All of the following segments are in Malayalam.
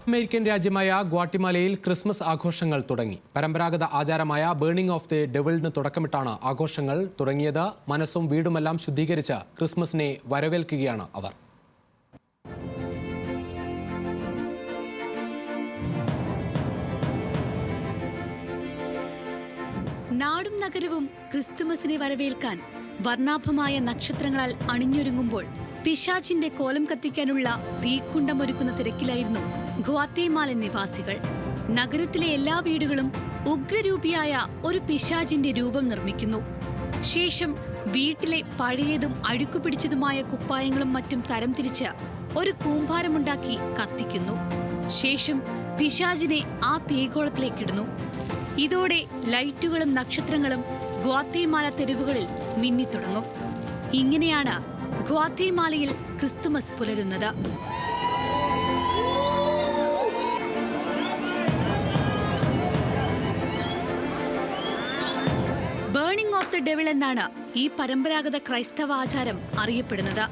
അമേരിക്കൻ രാജ്യമായ ഗ്വാട്ടിമാലയിൽ ക്രിസ്മസ് ആഘോഷങ്ങൾ തുടങ്ങി. പരമ്പരാഗത ആചാരമായ ബേണിംഗ് ഓഫ് ദി ഡെവിളിന് തുടക്കമിട്ടാണ് ആഘോഷങ്ങൾ തുടങ്ങിയത്. മനസ്സും വീടുമെല്ലാം ശുദ്ധീകരിച്ച് ക്രിസ്മസിനെ വരവേൽക്കുകയാണ് അവർ. നാടും നഗരവും ക്രിസ്തുമസിനെ വരവേൽക്കാൻ വർണ്ണാഭമായ നക്ഷത്രങ്ങളാൽ അണിഞ്ഞൊരുങ്ങുമ്പോൾ പിശാചിന്റെ കോലം കത്തിക്കാനുള്ള തീക്കുണ്ടമൊരുക്കുന്ന തിരക്കിലായിരുന്നു ഗ്വാത്തേമാലൻ നിവാസികൾ. നഗരത്തിലെ എല്ലാ വീടുകളും ഉഗ്രരൂപിയായ ഒരു പിശാചിന്റെ രൂപം നിർമ്മിക്കുന്നു. ശേഷം വീട്ടിലെ പഴയതും അഴുക്കുപിടിച്ചതുമായ കുപ്പായങ്ങളും മറ്റും തരംതിരിച്ച് ഒരു കൂമ്പാരമുണ്ടാക്കി കത്തിക്കുന്നു. ശേഷം പിശാചിനെ ആ തീഗോളത്തിലേക്കിടുന്നു. ഇതോടെ ലൈറ്റുകളും നക്ഷത്രങ്ങളും ഗ്വാത്തേമാല തെരുവുകളിൽ മിന്നിത്തുടങ്ങും. ഇങ്ങനെയാണ് ഗ്വാത്തേമാലയിൽ ക്രിസ്തുമസ് പുലരുന്നത്. ബേണിംഗ് ഓഫ് ദി ഡെവിൾ എന്നാണ് ഈ പരമ്പരാഗത ക്രൈസ്തവ ആചാരം അറിയപ്പെടുന്നത്.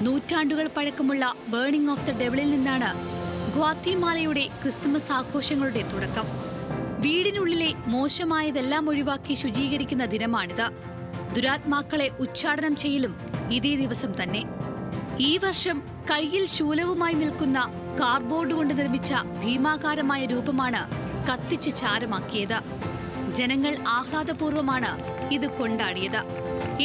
നൂറ്റാണ്ടുകൾ പഴക്കമുള്ള ബേണിംഗ് ഓഫ് ദി ഡെവിളിൽ നിന്നാണ് ഗ്വാത്തേമാലയുടെ ക്രിസ്തുമസ് ആഘോഷങ്ങളുടെ തുടക്കം. വീടിനുള്ളിലെ മോശമായതെല്ലാം ഒഴിവാക്കി ശുചീകരിക്കുന്ന ദിനമാണിത്. ദുരാത്മാക്കളെ ഉച്ചാടനം ചെയ്യലും ഇതേ ദിവസം തന്നെ. ഈ വർഷം കയ്യിൽ ശൂലവുമായി നിൽക്കുന്ന കാർഡ്ബോർഡ് കൊണ്ട് നിർമ്മിച്ച ഭീമാകാരമായ രൂപമാണ് കത്തിച്ച് ചാരമാക്കിയത്. ജനങ്ങൾ ആഹ്ലാദപൂർവ്വമാണ് ഇത് കൊണ്ടാടിയത്.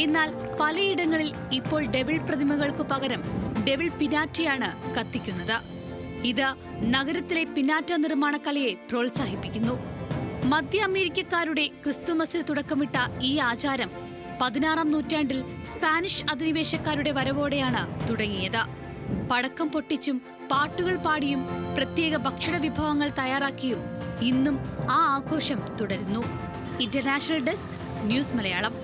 എന്നാൽ പലയിടങ്ങളിൽ ഇപ്പോൾ ഡെവിൾ പ്രതിമകൾക്കു പകരം ഡെവിൾ പിനാറ്റയാണ് കത്തിക്കുന്നത്. ഇത് നഗരത്തിലെ പിനാറ്റ നിർമ്മാണ കലയെ പ്രോത്സാഹിപ്പിക്കുന്നു. മധ്യ അമേരിക്കക്കാരുടെ ക്രിസ്തുമസിന് തുടക്കമിട്ട ഈ ആചാരം 16-ാം നൂറ്റാണ്ടിൽ സ്പാനിഷ് അധിനിവേശക്കാരുടെ വരവോടെയാണ് തുടങ്ങിയത്. പടക്കം പൊട്ടിച്ചും പാട്ടുകൾ പാടിയും പ്രത്യേക ഭക്ഷണ വിഭവങ്ങൾ തയ്യാറാക്കിയും ഇന്നും ആ ആഘോഷം തുടരുന്നു. International desk, news Malayalam.